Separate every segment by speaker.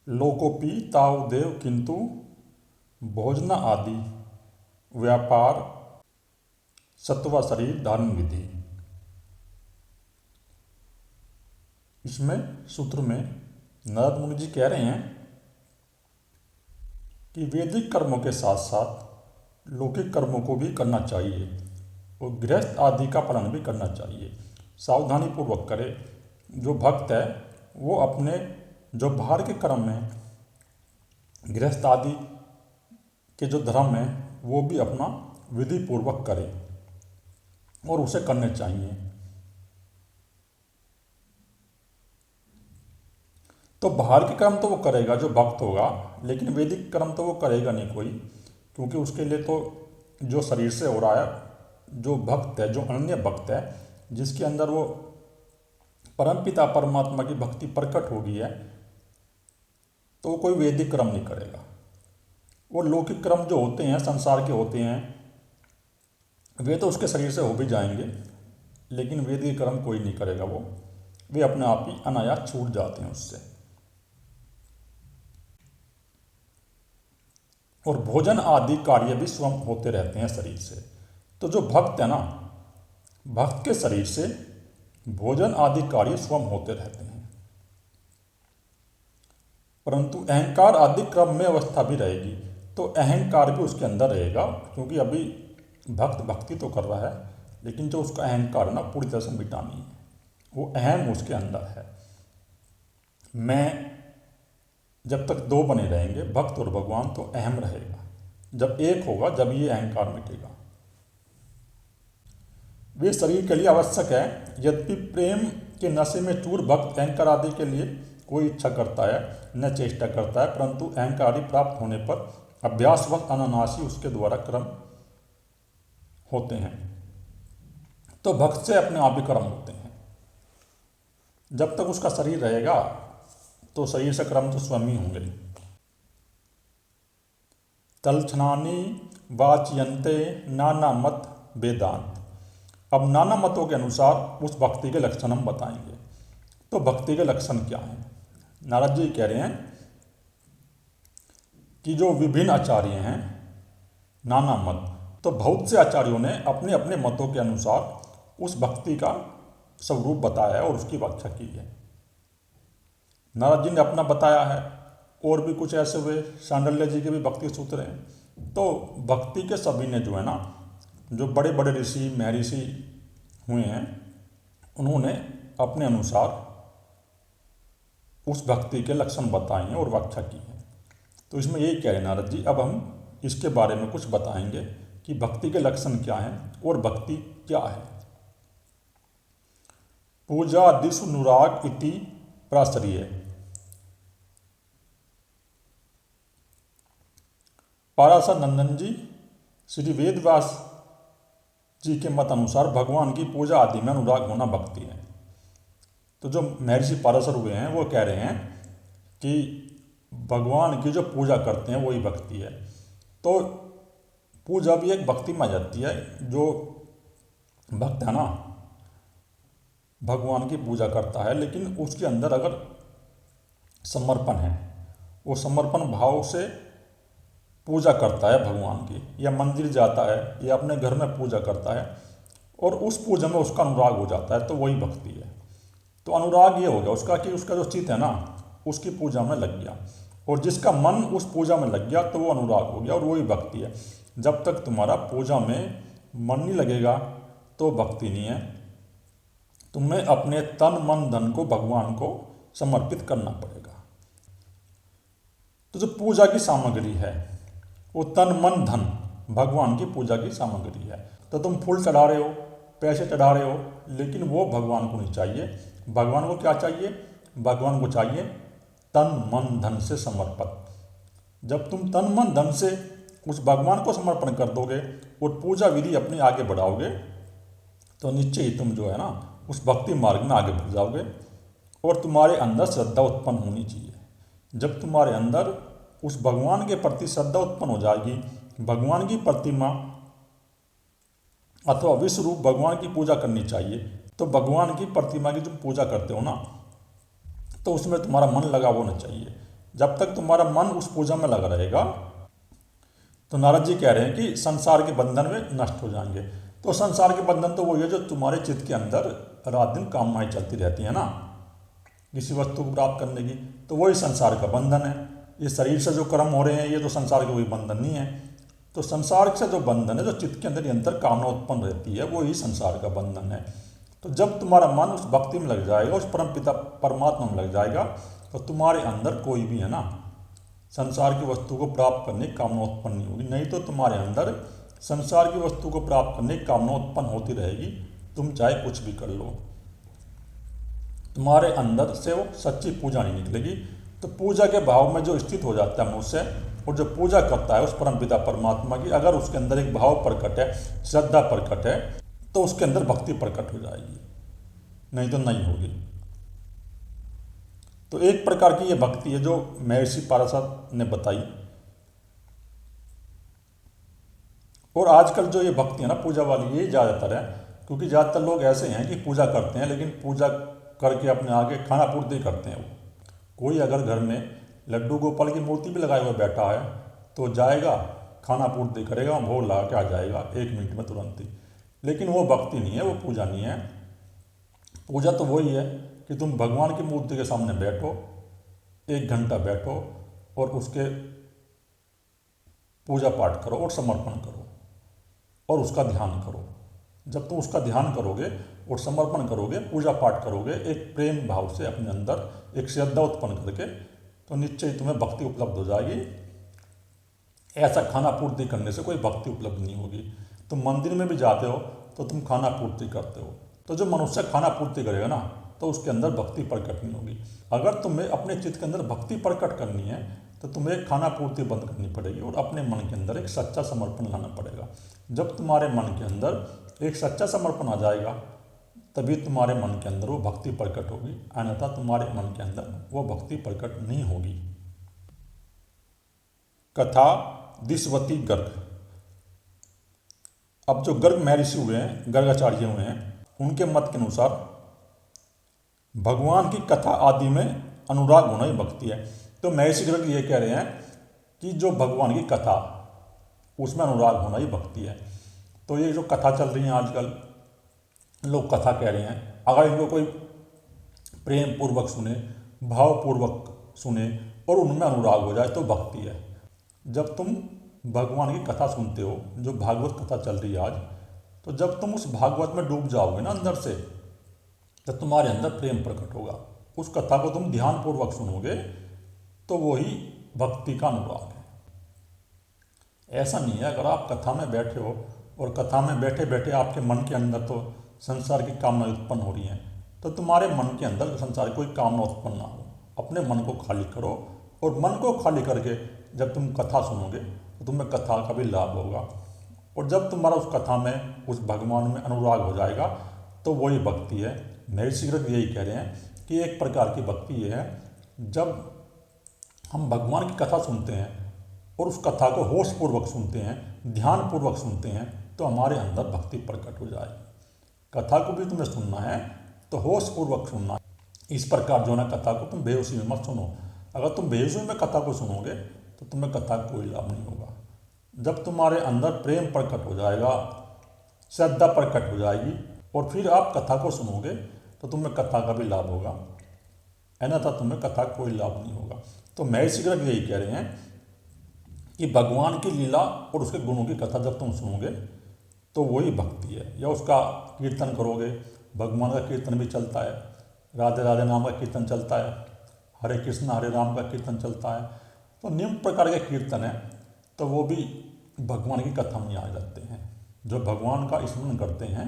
Speaker 1: लोकोपि ताव देव किंतु भोजना आदि व्यापार सत्वा शरीर धारण विधि। इसमें सूत्र में नारद मुनि जी कह रहे हैं कि वैदिक कर्मों के साथ साथ लौकिक कर्मों को भी करना चाहिए और गृहस्थ आदि का पालन भी करना चाहिए। सावधानी पूर्वक करे। जो भक्त है वो अपने जो बाहर के कर्म हैं, गृहस्थ आदि के जो धर्म हैं, वो भी अपना विधि पूर्वक करे और उसे करने चाहिए। तो बाहर के कर्म तो वो करेगा जो भक्त होगा, लेकिन वैदिक कर्म तो वो करेगा नहीं कोई, क्योंकि उसके लिए तो जो शरीर से हो रहा है, जो भक्त है, जो अन्य भक्त है, जिसके अंदर वो परमपिता परमात्मा की भक्ति प्रकट हो गई है, तो वो कोई वैदिक कर्म नहीं करेगा। वो लौकिक कर्म जो होते हैं, संसार के होते हैं, वे तो उसके शरीर से हो भी जाएंगे, लेकिन वैदिक कर्म कोई नहीं करेगा। वे अपने आप ही अनायास छूट जाते हैं उससे। और भोजन आदि कार्य भी स्वयं होते रहते हैं शरीर से। तो जो भक्त है ना, भक्त के शरीर से भोजन आदि कार्य स्वयं होते रहते हैं, परंतु अहंकार आदि क्रम में अवस्था भी रहेगी। तो अहंकार भी उसके अंदर रहेगा, क्योंकि अभी भक्त भक्ति तो कर रहा है, लेकिन जो उसका अहंकार ना पूरी तरह से मिटा नहीं है, वो अहम उसके अंदर है। मैं जब तक दो बने रहेंगे, भक्त और भगवान, तो अहम रहेगा। जब एक होगा, जब ये अहंकार मिटेगा। वे शरीर के लिए आवश्यक है। यद्यपि प्रेम के नशे में चूर भक्त अहंकार आदि के लिए कोई इच्छा करता है, न चेष्टा करता है, परंतु अहंकार आदि प्राप्त होने पर अभ्यासवश अनानासी उसके द्वारा कर्म होते हैं। तो भक्त से अपने आप ही कर्म होते हैं। जब तक उसका शरीर रहेगा, तो शरीर से कर्म तो स्वयं ही होंगे। तलछनानी वाचयंते नाना मत वेदांत। अब नाना मतों के अनुसार उस भक्ति के लक्षण हम बताएंगे। तो भक्ति के लक्षण क्या हैं? नारद जी कह रहे हैं कि जो विभिन्न आचार्य हैं, नाना मत, तो बहुत से आचार्यों ने अपने अपने मतों के अनुसार उस भक्ति का स्वरूप बताया है और उसकी व्याख्या की है। नारद जी ने अपना बताया है, और भी कुछ ऐसे हुए, सांडल्य जी के भी भक्ति सूत्र हैं। तो भक्ति के सभी ने जो है ना, जो बड़े बड़े ऋषि महर्षि हुए हैं, उन्होंने अपने अनुसार उस भक्ति के लक्षण बताए हैं और व्याख्या की है। तो इसमें यही कह रहे नारद जी, अब हम इसके बारे में कुछ बताएंगे कि भक्ति के लक्षण क्या हैं और भक्ति क्या है। पूजा दिशु अनुराग इति प्राश्रय। पाराशर नंदन जी श्री वेदव्यास जी के मत अनुसार भगवान की पूजा आदि में अनुराग होना भक्ति है। तो जो महर्षि पाराशर हुए हैं, वो कह रहे हैं कि भगवान की जो पूजा करते हैं वही भक्ति है। तो पूजा भी एक भक्ति में आ जाती है। जो भक्त है ना, भगवान की पूजा करता है, लेकिन उसके अंदर अगर समर्पण है, वो समर्पण भाव से पूजा करता है भगवान की, या मंदिर जाता है या अपने घर में पूजा करता है और उस पूजा में उसका अनुराग हो जाता है, तो वही भक्ति है। तो अनुराग ये हो गया उसका कि उसका जो चित्त है ना, उसकी पूजा में लग गया, और जिसका मन उस पूजा में लग गया तो वो अनुराग हो गया, और वही भक्ति है। जब तक तुम्हारा पूजा में मन नहीं लगेगा तो भक्ति नहीं है। तुम्हें अपने तन मन धन को भगवान को समर्पित करना पड़ेगा। तो जो पूजा की सामग्री है, वो तन मन धन भगवान की पूजा की सामग्री है। तो तुम फूल चढ़ा रहे हो, पैसे चढ़ा रहे हो, लेकिन वो भगवान को नहीं चाहिए। भगवान को क्या चाहिए? भगवान को चाहिए तन मन धन से समर्पित। जब तुम तन मन धन से उस भगवान को समर्पण कर दोगे और पूजा विधि अपनी आगे बढ़ाओगे, तो निश्चय ही तुम जो है ना, उस भक्ति मार्ग में आगे बढ़ जाओगे। और तुम्हारे अंदर श्रद्धा उत्पन्न होनी चाहिए। जब तुम्हारे अंदर उस भगवान के प्रति श्रद्धा उत्पन्न हो जाएगी, भगवान की प्रतिमा अथवा विश्व रूप भगवान की पूजा करनी चाहिए, तो भगवान की प्रतिमा की जो पूजा करते हो ना, तो उसमें तुम्हारा मन लगा होना चाहिए। जब तक तुम्हारा मन उस पूजा में लगा रहेगा, तो नारद जी कह रहे हैं कि संसार के बंधन में नष्ट हो जाएंगे। तो संसार के बंधन तो वही है जो तुम्हारे चित्त के अंदर रात दिन कामनाएं चलती रहती है ना, किसी वस्तु को प्राप्त करने की, तो वही संसार का बंधन है। ये शरीर से जो कर्म हो रहे हैं ये तो संसार का कोई बंधन नहीं है। तो संसार से जो बंधन है, जो चित्त के अंदर निरंतर कामना उत्पन्न रहती है, वो ही संसार का बंधन है। तो जब तुम्हारा मन उस भक्ति में लग जाएगा, उस परम पिता परमात्मा में लग जाएगा, तो तुम्हारे अंदर कोई भी है ना संसार की वस्तु को प्राप्त करने की कामना उत्पन्न नहीं होगी। नहीं तो तुम्हारे अंदर संसार की वस्तु को प्राप्त करने की कामना उत्पन्न होती रहेगी, तुम चाहे कुछ भी कर लो, तुम्हारे अंदर से वो सच्ची पूजा नहीं निकलेगी। तो पूजा के भाव में जो स्थित हो जाता है मनुष्य, और जो पूजा करता है उस परमपिता परमात्मा की, अगर उसके अंदर एक भाव प्रकट है, श्रद्धा प्रकट है, तो उसके अंदर भक्ति प्रकट हो जाएगी, नहीं तो नहीं होगी। तो एक प्रकार की ये भक्ति है जो महर्षि पाराशर ने बताई। और आजकल जो ये भक्ति है ना पूजा वाली, ये ज़्यादातर है, क्योंकि ज़्यादातर लोग ऐसे हैं कि पूजा करते हैं लेकिन पूजा करके अपने आगे खाना पूर्ति करते हैं। वो कोई अगर घर में लड्डू गोपाल की मूर्ति भी लगाए हुए बैठा है तो जाएगा, खाना पूर्ति करेगा, भोग लगा के आ जाएगा 1 मिनट में तुरंत ही। लेकिन वो भक्ति नहीं है, वो पूजा नहीं है। पूजा तो वही है कि तुम भगवान की मूर्ति के सामने बैठो, 1 घंटा बैठो और उसके पूजा पाठ करो और समर्पण करो और उसका ध्यान करो। जब तुम उसका ध्यान करोगे और समर्पण करोगे, पूजा पाठ करोगे एक प्रेम भाव से अपने अंदर एक श्रद्धा उत्पन्न करके, तो निश्चय ही तुम्हें भक्ति उपलब्ध हो जाएगी। ऐसा खाना पूर्ति करने से कोई भक्ति उपलब्ध नहीं होगी। तुम मंदिर में भी जाते हो तो तुम खाना पूर्ति करते हो, तो जो मनुष्य खाना पूर्ति करेगा ना, तो उसके अंदर भक्ति प्रकट नहीं होगी। अगर तुम्हें अपने चित्त के अंदर भक्ति प्रकट करनी है तो तुम्हें खाना पूर्ति बंद करनी पड़ेगी और अपने मन के अंदर एक सच्चा समर्पण लाना पड़ेगा। जब तुम्हारे मन के अंदर एक सच्चा समर्पण आ जाएगा, तभी तुम्हारे मन के अंदर वो भक्ति प्रकट होगी, अन्यथा तुम्हारे मन के अंदर वो भक्ति प्रकट नहीं होगी। कथा दिशवती गर्ग। अब जो गर्ग महर्षि हुए हैं, गर्गाचार्य हुए हैं, उनके मत के अनुसार भगवान की कथा आदि में अनुराग होना ही भक्ति है। तो महर्षि गर्ग ये कह रहे हैं कि जो भगवान की कथा, उसमें अनुराग होना ही भक्ति है। तो ये जो कथा चल रही है आजकल, लोग कथा कह रहे हैं, अगर इनको कोई प्रेम पूर्वक सुने, भावपूर्वक सुने और उनमें अनुराग हो जाए तो भक्ति है। जब तुम भगवान की कथा सुनते हो, जो भागवत कथा चल रही है आज, तो जब तुम उस भागवत में डूब जाओगे ना अंदर से, तो तुम्हारे अंदर प्रेम प्रकट होगा। उस कथा को तुम ध्यानपूर्वक सुनोगे तो वही भक्ति का अनुराग है। ऐसा नहीं है अगर आप कथा में बैठे हो और कथा में बैठे बैठे आपके मन के अंदर तो संसार की कामना उत्पन्न हो रही है, तो तुम्हारे मन के अंदर संसार की कोई कामना उत्पन्न ना हो। अपने मन को खाली करो और मन को खाली करके जब तुम कथा सुनोगे तो तुम्हें कथा का भी लाभ होगा। और जब तुम्हारा उस कथा में, उस भगवान में अनुराग हो जाएगा तो वही भक्ति है। महर्षि गर्ग यही कह रहे हैं कि एक प्रकार की भक्ति ये है, जब हम भगवान की कथा सुनते हैं और उस कथा को होशपूर्वक सुनते हैं, ध्यानपूर्वक सुनते हैं, तो हमारे अंदर भक्ति प्रकट हो जाएगी। कथा को भी तुम्हें सुनना है तो होशपूर्वक सुनना है। इस प्रकार जो ना कथा को तुम बेहोशी में मत सुनो। अगर तुम बेहोशी में कथा को सुनोगे तो तुम्हें कथा का कोई लाभ नहीं होगा। जब तुम्हारे अंदर प्रेम प्रकट हो जाएगा, श्रद्धा प्रकट हो जाएगी और फिर आप कथा को सुनोगे तो तुम्हें कथा का भी लाभ होगा, अन्यथा तुम्हें कथा का कोई लाभ नहीं होगा। तो महर्षि गर्ग यही कह रहे हैं कि भगवान की लीला और उसके गुणों की कथा जब तुम सुनोगे तो वही भक्ति है। या उसका कीर्तन करोगे, भगवान का कीर्तन भी चलता है, राधे राधे नाम का कीर्तन चलता है, हरे कृष्ण हरे राम का कीर्तन चलता है, तो निम्न प्रकार के कीर्तन है, तो वो भी भगवान की कथा में आ जाते हैं। जो भगवान का स्मरण करते हैं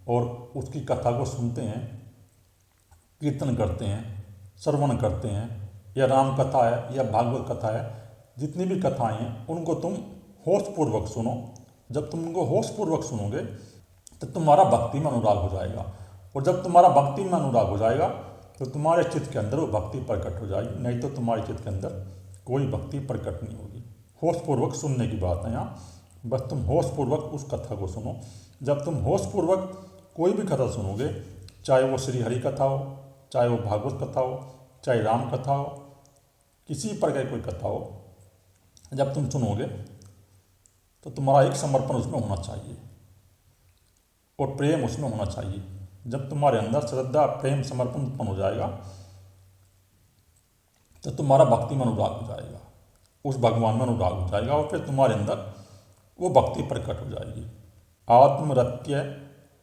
Speaker 1: और उसकी कथा को सुनते हैं, कीर्तन करते हैं, श्रवण करते हैं, या राम कथा है या भागवत कथा है, जितनी भी कथाएं हैं उनको तुम होशपूर्वक सुनो। जब तुम उनको होशपूर्वक सुनोगे तो तुम्हारा भक्ति में अनुराग हो जाएगा, और जब तुम्हारा भक्ति में अनुराग हो जाएगा तो तुम्हारे चित्त के अंदर वो भक्ति प्रकट हो जाएगी, नहीं तो तुम्हारे चित्त के अंदर कोई भक्ति प्रकट नहीं होगी। होशपूर्वक सुनने की बात है यहाँ, बस तुम होशपूर्वक उस कथा को सुनो। जब तुम होशपूर्वक कोई भी कथा सुनोगे, चाहे वो श्री हरि कथा हो, चाहे वो भागवत कथा हो, चाहे राम कथा हो, किसी प्रकार की कोई कथा हो, जब तुम सुनोगे तो तुम्हारा एक समर्पण उसमें होना चाहिए और प्रेम उसमें होना चाहिए। जब तुम्हारे अंदर श्रद्धा, प्रेम, समर्पण उत्पन्न हो जाएगा तो तुम्हारा भक्ति में अनुराग हो जाएगा, उस भगवान में अनुराग हो जाएगा और फिर तुम्हारे अंदर वो भक्ति प्रकट हो जाएगी। आत्मरत्य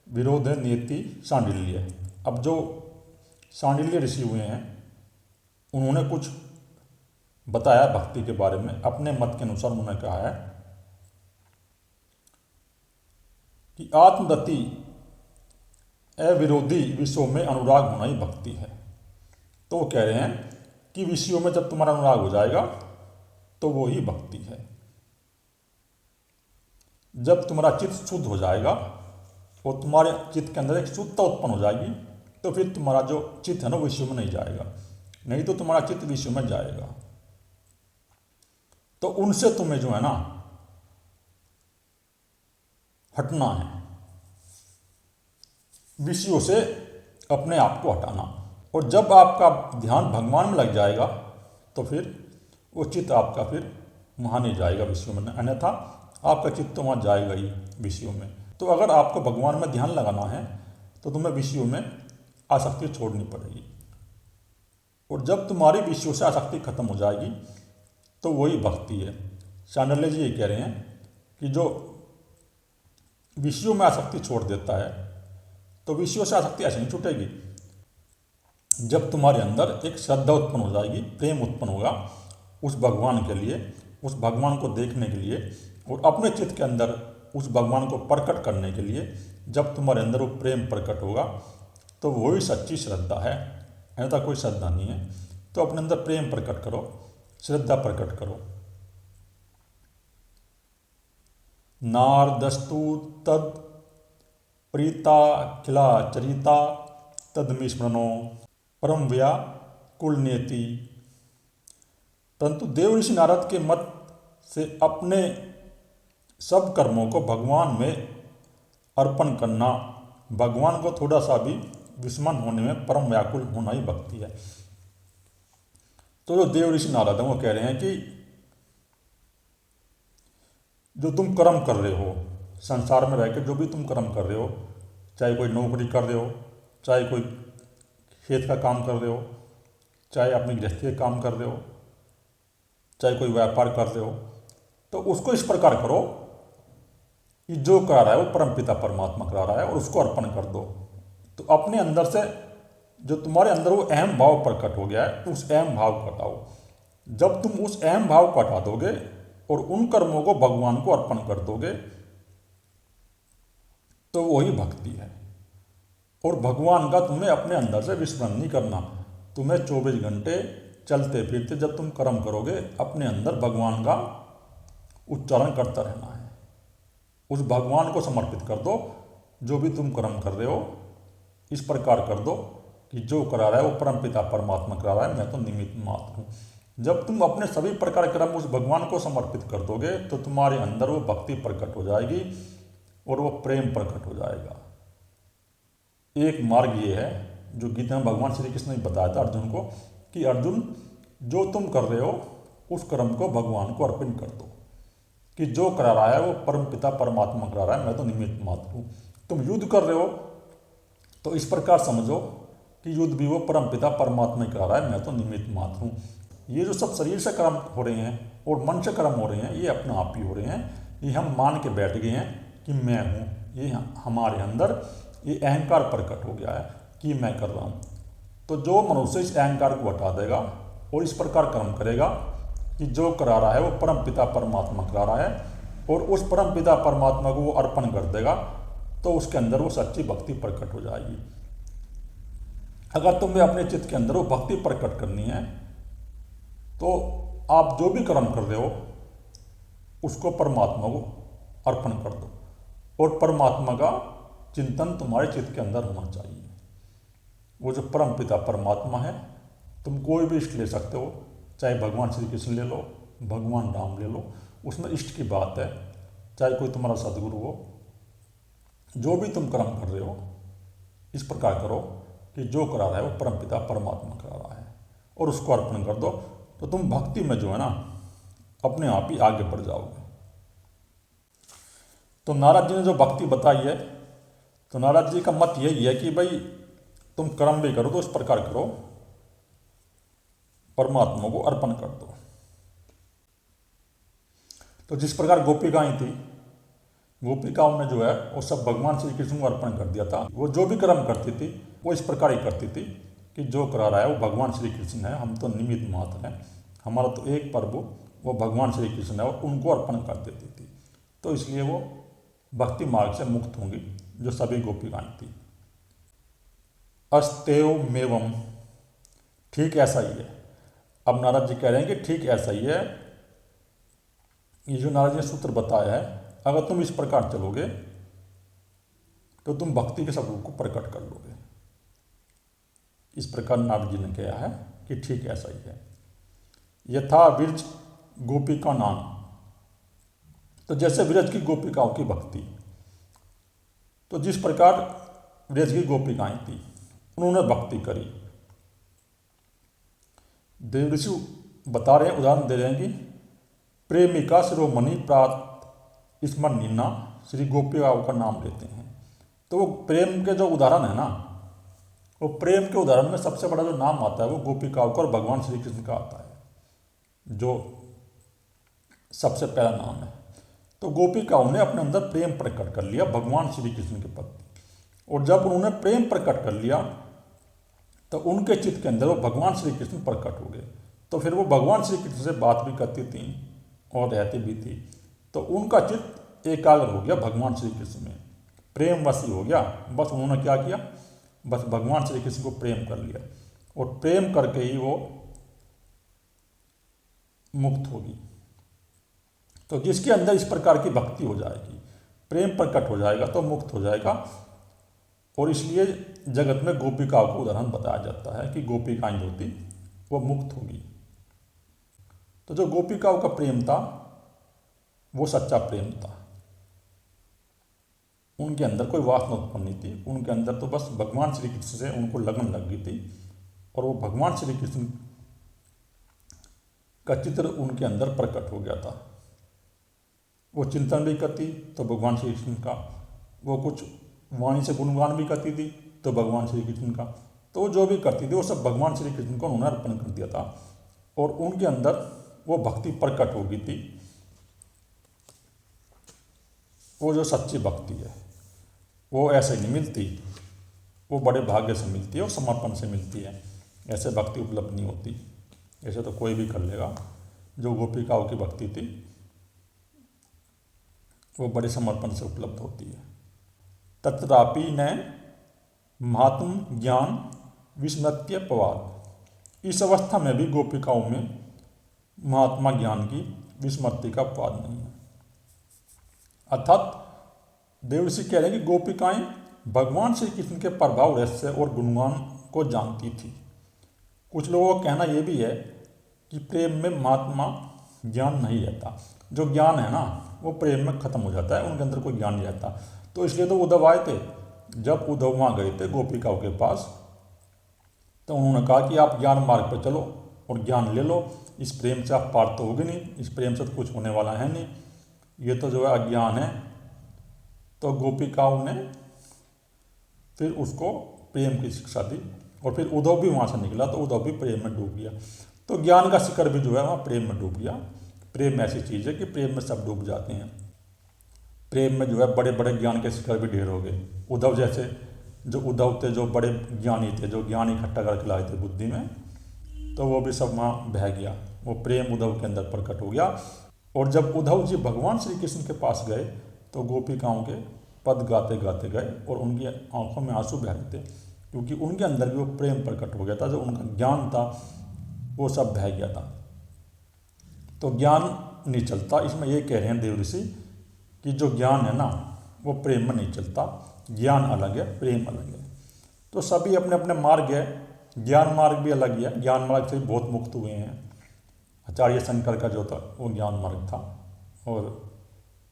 Speaker 1: विरोध नीति सांडिल्य। अब जो सांडिल्य ऋषि हुए हैं उन्होंने कुछ बताया भक्ति के बारे में। अपने मत के अनुसार उन्होंने कहा है कि आत्मरति अविरोधी विषयों में अनुराग होना ही भक्ति है। तो वो कह रहे हैं कि विषयों में जब तुम्हारा अनुराग हो जाएगा तो वो ही भक्ति है। जब तुम्हारा चित्त शुद्ध हो जाएगा और तुम्हारे चित्त के अंदर एक शुद्धता उत्पन्न हो जाएगी तो फिर तुम्हारा जो चित्त है ना विषयों में नहीं जाएगा, नहीं तो तुम्हारा चित्त विषयों में जाएगा। तो उनसे तुम्हें जो है ना हटना है, विषयों से अपने आप को हटाना। और जब आपका ध्यान भगवान में लग जाएगा तो फिर वो चित्त आपका फिर वहाँ नहीं जाएगा विषयों में, अन्यथा आपका चित्त तो वहाँ जाएगा ही विषयों में। तो अगर आपको भगवान में ध्यान लगाना है तो तुम्हें विषयों में आसक्ति छोड़नी पड़ेगी। और जब तुम्हारी विषयों से आसक्ति खत्म हो जाएगी तो वही भक्ति है। सांडिल्य जी ये कह रहे हैं कि जो विषयों में आसक्ति छोड़ देता है तो विषयों से आसक्ति ऐसे नहीं छूटेगी। जब तुम्हारे अंदर एक श्रद्धा उत्पन्न हो जाएगी, प्रेम उत्पन्न होगा उस भगवान के लिए, उस भगवान को देखने के लिए और अपने चित्त के अंदर उस भगवान को प्रकट करने के लिए, जब तुम्हारे अंदर वो प्रेम प्रकट होगा तो वही सच्ची श्रद्धा है, ऐसा कोई श्रद्धा नहीं है। तो अपने अंदर प्रेम प्रकट करो, श्रद्धा प्रकट करो। नारदस्तु तद प्रीता खिला चरिता तदमी स्मरणो परम व्याकुल नेति। परंतु देव ऋषि नारद के मत से अपने सब कर्मों को भगवान में अर्पण करना, भगवान को थोड़ा सा भी विस्मरण होने में परम व्याकुल होना ही भक्ति है। तो जो देव ऋषि नारद हैं वो कह रहे हैं कि जो तुम कर्म कर रहे हो संसार में रहकर, जो भी तुम कर्म कर रहे हो, चाहे कोई नौकरी कर रहे हो, चाहे कोई खेत का काम कर रहे हो, चाहे अपनी गृहस्थी का काम कर रहे हो, चाहे कोई व्यापार कर रहे हो, तो उसको इस प्रकार करो कि जो करा रहा है वो परमपिता परमात्मा करा रहा है और उसको अर्पण कर दो। तो अपने अंदर से जो तुम्हारे अंदर वो अहम भाव प्रकट हो गया है, उस अहम भाव को हटाओ। जब तुम उस अहम भाव को हटा दोगे और उन कर्मों को भगवान को अर्पण कर दोगे तो वही भक्ति है। और भगवान का तुम्हें अपने अंदर से विस्मरण नहीं करना। तुम्हें 24 घंटे चलते फिरते जब तुम कर्म करोगे अपने अंदर भगवान का उच्चारण करता रहना है। उस भगवान को समर्पित कर दो। जो भी तुम कर्म कर रहे हो इस प्रकार कर दो कि जो करा रहा है वो परमपिता परमात्मा करा रहा है, मैं तो निमित्त मात्र हूँ। जब तुम अपने सभी प्रकार के कर्म उस भगवान को समर्पित कर दोगे तो तुम्हारे अंदर वो भक्ति प्रकट हो जाएगी और वो प्रेम प्रकट हो जाएगा। एक मार्ग ये है जो गीता में भगवान श्री कृष्ण ने बताया था अर्जुन को कि अर्जुन जो तुम कर रहे हो उस कर्म को भगवान को अर्पण कर दो, कि जो करा रहा है वो परमपिता परमात्मा करा रहा है, मैं तो निमित्त मात्र हूँ। तुम युद्ध कर रहे हो तो इस प्रकार समझो कि युद्ध भी वो परमपिता परमात्मा करा रहा है, मैं तो निमित्त मात्र हूँ। ये जो सब शरीर से कर्म हो रहे हैं और मन से कर्म हो रहे हैं ये अपने आप ही हो रहे हैं। ये हम मान के बैठ गए हैं कि मैं हूँ, ये हमारे अंदर ये अहंकार प्रकट हो गया है कि मैं कर रहा हूँ। तो जो मनुष्य इस अहंकार को हटा देगा और इस प्रकार कर्म करेगा कि जो करा रहा है वो परमपिता परमात्मा करा रहा है और उस परमपिता परमात्मा को वो अर्पण कर देगा तो उसके अंदर वो सच्ची भक्ति प्रकट हो जाएगी। अगर तुम्हें अपने चित्त के अंदर वो भक्ति प्रकट करनी है तो आप जो भी कर्म कर रहे हो उसको परमात्मा को अर्पण कर दो और परमात्मा का चिंतन तुम्हारे चित्त के अंदर होना चाहिए। वो जो परमपिता परमात्मा है, तुम कोई भी इष्ट ले सकते हो, चाहे भगवान श्री कृष्ण ले लो, भगवान राम ले लो, उसमें इष्ट की बात है, चाहे कोई तुम्हारा सदगुरु हो। जो भी तुम कर्म कर रहे हो इस प्रकार करो कि जो करा रहा है वो परमपिता परमात्मा करा रहा है और उसको अर्पण कर दो। तो तुम भक्ति में जो है ना अपने आप ही आगे बढ़ जाओगे। तो नारद जी ने जो भक्ति बताई है, तो नारद जी का मत यही है कि भाई तुम कर्म भी करो तो इस प्रकार करो, परमात्मा को अर्पण कर दो। तो जिस प्रकार गोपिकाएं थी, गोपिकाओं ने जो है वो सब भगवान श्री कृष्ण को अर्पण कर दिया था। वो जो भी कर्म करती थी वो इस प्रकार ही करती थी कि जो करा रहा है वो भगवान श्री कृष्ण है, हम तो निमित्त मात्र हैं, हमारा तो एक प्रभु वो भगवान श्री कृष्ण है, और उनको अर्पण कर देती थी। तो इसलिए वो भक्ति मार्ग से मुक्त होंगी जो सभी गोपिकाएं थी। अस्तेव मेवम, ठीक ऐसा ही है। अब नारद जी कह रहे हैं कि ठीक ऐसा ही है, ये जो नारद जी ने सूत्र बताया है, अगर तुम इस प्रकार चलोगे तो तुम भक्ति के स्वरूप को प्रकट कर लोगे। इस प्रकार नारद जी ने कहा है कि ठीक ऐसा ही है। यथा विरज गोपिका नाम, तो जैसे विरज की गोपिकाओं की भक्ति, तो जिस प्रकार विरज की गोपिकाएं थी उन्होंने भक्ति करी। देवऋषि बता रहे हैं, उदाहरण दे रहे हैं कि प्रेमिका शिरोमणि प्रात स्मरणीना श्री गोपिकाओं का नाम लेते हैं। तो वो प्रेम के जो उदाहरण है ना, वो प्रेम के उदाहरण में सबसे बड़ा जो नाम आता है वो गोपिकाओं का और भगवान श्री कृष्ण का आता है, जो सबसे पहला नाम है। तो गोपिकाओं ने अपने अंदर प्रेम प्रकट कर लिया भगवान श्री कृष्ण के प्रति, और जब उन्होंने प्रेम प्रकट कर लिया तो उनके चित्त के अंदर वो भगवान श्री कृष्ण प्रकट हो गए। तो फिर वो भगवान श्री कृष्ण से बात भी करती थी और रहती भी थी। तो उनका चित्त एकाग्र हो गया भगवान श्री कृष्ण में, प्रेम वशी हो गया। बस उन्होंने क्या किया, बस भगवान श्री कृष्ण को प्रेम कर लिया, और प्रेम करके ही वो मुक्त होगी। तो जिसके अंदर इस प्रकार की भक्ति हो जाएगी, प्रेम प्रकट हो जाएगा तो मुक्त हो जाएगा। और इसलिए जगत में गोपिकाओं को उदाहरण बताया जाता है कि गोपिकाएं जो थी वो मुक्त होगी। तो जो गोपिकाओं का प्रेम था वो सच्चा प्रेम था, उनके अंदर कोई वासना उत्पन्न नहीं थी, उनके अंदर तो बस भगवान श्री कृष्ण से उनको लगन लग गई थी, और वो भगवान श्री कृष्ण का चित्र उनके अंदर प्रकट हो गया था। वो चिंतन भी करती तो भगवान श्री कृष्ण का, वो कुछ वाणी से गुणगान भी करती थी तो भगवान श्री कृष्ण का, तो जो भी करती थी वो सब भगवान श्री कृष्ण को उन्होंने अर्पण कर दिया था, और उनके अंदर वो भक्ति प्रकट हो गई थी। वो जो सच्ची भक्ति है वो ऐसे नहीं मिलती, वो बड़े भाग्य से मिलती है और समर्पण से मिलती है। ऐसे भक्ति उपलब्ध नहीं होती, ऐसे तो कोई भी कर लेगा। जो गोपिकाओं की भक्ति थी वो बड़े समर्पण से उपलब्ध होती है। तत्रापि न महात्म ज्ञान विस्मृत्य पवाद, इस अवस्था में भी गोपिकाओं में महात्मा ज्ञान की विस्मृति का अपवाद नहीं है। अर्थात देवऋषि कह रहे हैं कि गोपिकाएं भगवान श्री कृष्ण के प्रभाव रहस्य और गुणगान को जानती थी। कुछ लोगों का कहना यह भी है कि प्रेम में महात्मा ज्ञान नहीं रहता, जो ज्ञान है ना वो प्रेम में खत्म हो जाता है, उनके अंदर कोई ज्ञान नहीं रहता। तो इसलिए तो उद्धव आए थे, जब उद्धव वहाँ गए थे गोपिकाओं के पास, तो उन्होंने कहा कि आप ज्ञान मार्ग पर चलो और ज्ञान ले लो, इस प्रेम से आप पार तो होगे नहीं, इस प्रेम से तो कुछ होने वाला है नहीं, ये तो जो है अज्ञान है। तो गोपिकाओं ने फिर उसको प्रेम की शिक्षा दी, और फिर उद्धव भी वहाँ से निकला तो उद्धव भी प्रेम में डूब गया। तो ज्ञान का शिखर भी जो है वहाँ प्रेम में डूब गया। प्रेम ऐसी चीज़ है कि प्रेम में सब डूब जाते हैं। प्रेम में जो है बड़े बड़े ज्ञान के शिखर भी ढेर हो गए। उद्धव जैसे जो उद्धव थे, जो बड़े ज्ञानी थे, जो ज्ञान इकट्ठा करके लाए थे बुद्धि में, तो वो भी सब वहाँ बह गया। वो प्रेम उद्धव के अंदर प्रकट हो गया। और जब उद्धव जी भगवान श्री कृष्ण के पास गए तो गोपिकाओं के पद गाते गाते गए और उनकी आंखों में आंसू बह रहे थे, क्योंकि उनके अंदर भी वो प्रेम प्रकट हो गया था। जो उनका ज्ञान था वो सब बह गया था। तो ज्ञान नहीं चलता, इसमें ये कह रहे हैं देवऋषि कि जो ज्ञान है ना वो प्रेम में नहीं चलता। ज्ञान अलग है, प्रेम अलग है। तो सभी अपने अपने मार्ग है, ज्ञान मार्ग भी अलग है। ज्ञान मार्ग से बहुत मुक्त हुए हैं। आचार्य शंकर का जो था वो ज्ञान मार्ग था और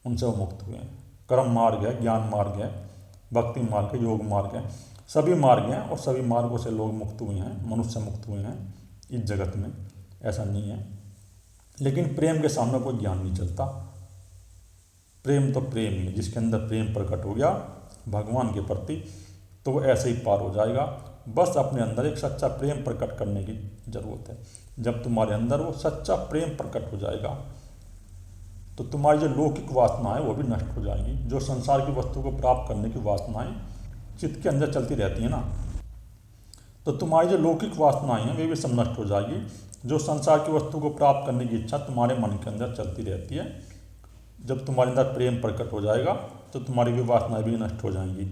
Speaker 1: उनसे वो मुक्त हुए हैं। कर्म मार्ग है, ज्ञान मार्ग है, भक्ति मार्ग है, योग मार्ग है, सभी मार्ग हैं और सभी मार्गों से लोग मुक्त हुए हैं, मनुष्य मुक्त हुए हैं इस जगत में। ऐसा नहीं है। लेकिन प्रेम के सामने कोई ज्ञान नहीं चलता। प्रेम तो प्रेम ही है, जिसके अंदर प्रेम प्रकट हो गया भगवान के प्रति तो वो ऐसे ही पार हो जाएगा। बस अपने अंदर एक सच्चा प्रेम प्रकट करने की ज़रूरत है। जब तुम्हारे अंदर वो सच्चा प्रेम प्रकट हो जाएगा तो तुम्हारी जो लौकिक वासना है वो भी नष्ट हो जाएंगी। जो संसार की वस्तु को प्राप्त करने की वासनाएं चित्त के अंदर चलती रहती हैं ना, तो तुम्हारी जो लौकिक वासनाएं हैं वे भी सब नष्ट हो जाएगी। जो संसार की वस्तु को प्राप्त करने की इच्छा तुम्हारे मन के अंदर चलती रहती है, जब तुम्हारे अंदर प्रेम प्रकट हो जाएगा तो तुम्हारी भी वासनाएं भी नष्ट हो जाएंगी।